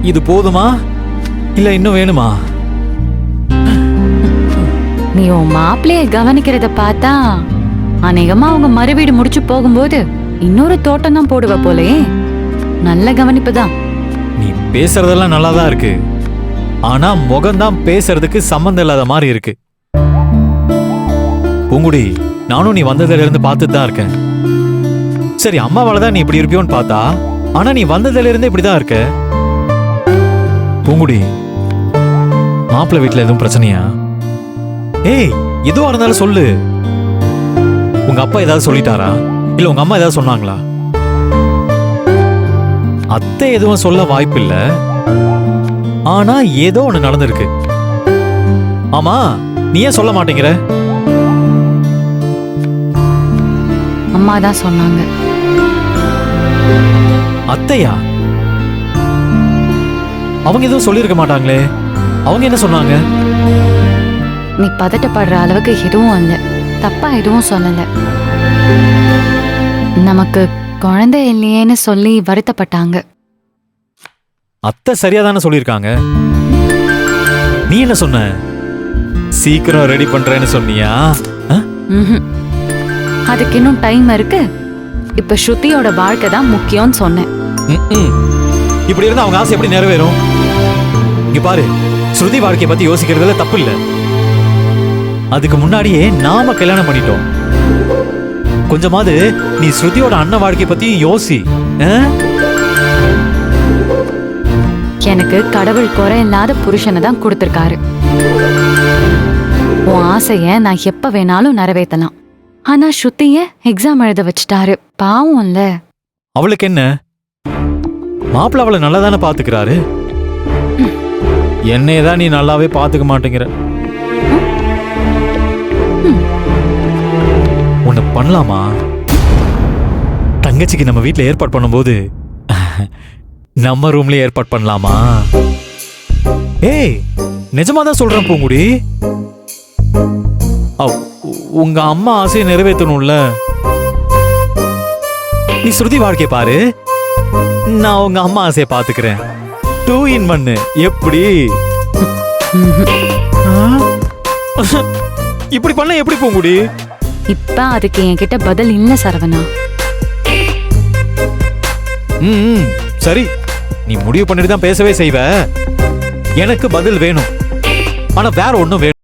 இது போதுமா இல்ல இன்னும் வேணுமா? நீ உன் மாப்பிள்ளைய கவனிக்கிறத பார்த்தா அநேகமா அவங்க மறுவீடு முடிச்சு போகும்போது இன்னொரு தோட்டம் தான் போடுவ போலே. நல்ல கவனிப்பு தான். நீ பேசுறதெல்லாம் நல்லாதான் இருக்கு, ஆனா முகம்தான் பேசுறதுக்கு சம்பந்தம் இல்லாத மாதிரி இருக்கு. பூங்குடி, நானும் நீ வந்ததுல இருந்து பார்த்துட்டு தான் இருக்கேன். சரி, அம்மாவால தான் நீ இப்படி இருப்பியோன்னு பார்த்தா, ஆனா நீ வந்ததுல இருந்து இப்படிதான் இருக்க. பூங்குடி, மாப்பிள்ளை வீட்டுல எதுவும் பிரச்சனையா? ஏய், எதுவா இருந்தாலும் சொல்லு. உங்க அப்பா ஏதாவது சொல்லிட்டாரா, இல்ல உங்க அம்மா ஏதாவது சொன்னாங்களா? அத்தை எதுவும் சொல்ல வாய்ப்பில்ல, ஆனா ஏதோ ஒண்ணு நடந்திருக்கு. ஆமா, நீ ஏன் சொல்ல மாட்டேங்கிற? அம்மா தான் சொன்னாங்க. அத்தையா? அவங்க எதுவும் சொல்லிருக்க மாட்டாங்களே. அவங்க என்ன சொன்னாங்க? நீ பதட்டப்படுற அளவுக்கு எதுவும் இல்ல, தப்பா எதுவும் சொல்லல. நமக்கு குழந்தை இல்லையேன்னு சொல்லி வருத்தப்பட்டாங்க. அத்தை சரியா தானே சொல்லிருக்காங்க. நீ என்ன சொன்ன? சீக்கிரம் ரெடி பண்றேன்னு சொன்னியா? அதுக்கு இன்னும் டைம் இருக்கு. இப்ப ஸ்ருதியோட வாழ்க்கை தான் முக்கியம்னு சொன்னேன். இப்படி இருந்தா அவங்க ஆசை எப்படி நிறைவேறும்? இங்க பாரு, ஸ்ருதி வாழ்க்கையை பத்தி யோசிக்கிறதுல தப்பு இல்ல. அதுக்கு முன்னாடியே நாம கல்யாணம் பண்ணிட்டோம். கொஞ்சமாவது நீ ஸ்ருதியோட அண்ணன் வாழ்க்கையை பத்தியும் யோசி. எனக்கு கடவுள் குறை இல்லாத புருஷனை தான் கொடுத்திருக்காரு. உன் ஆசைய நான் எப்ப வேணாலும் நிறைவேற்றலாம். ஆனா ஸ்ருதிய எக்ஸாம் எழுத வச்சுட்டாரு. பாவம் இல்ல. அவளுக்கு என்ன? மாப்பிள்ள அவளை நல்லா தானே பாத்துக்கிறாரு. என்னையதான் நீ நல்லாவே பாத்துக்க மாட்டேங்கிற. உன்னை பண்ணலாமா? தங்கச்சிக்கு நம்ம வீட்டுல ஏற்பாடு பண்ணும்போது நம்ம ரூம்ல ஏற்பாடு பண்ணலாமா? ஏய், நிஜமா தான் சொல்றேன் பூங்குடி. உங்க அம்மா ஆசையை நிறைவேற்றணும்ல. நீ ஸ்ருதி வாழ்க்கைய பாரு, நான் உங்க அம்மா ஆசையை பாத்துக்கிறேன். 2 in 1 எப்படி? இப்படி பண்ண எப்படி பூங்குடி? இப்ப அதுக்கு என்கிட்ட பதில் இல்ல சரவணா. சரி, நீ முடிவு பண்ணிட்டு தான் பேசவே செய்வ. எனக்கு பதில் வேணும், ஆனா வேற ஒண்ணும் வேணும்.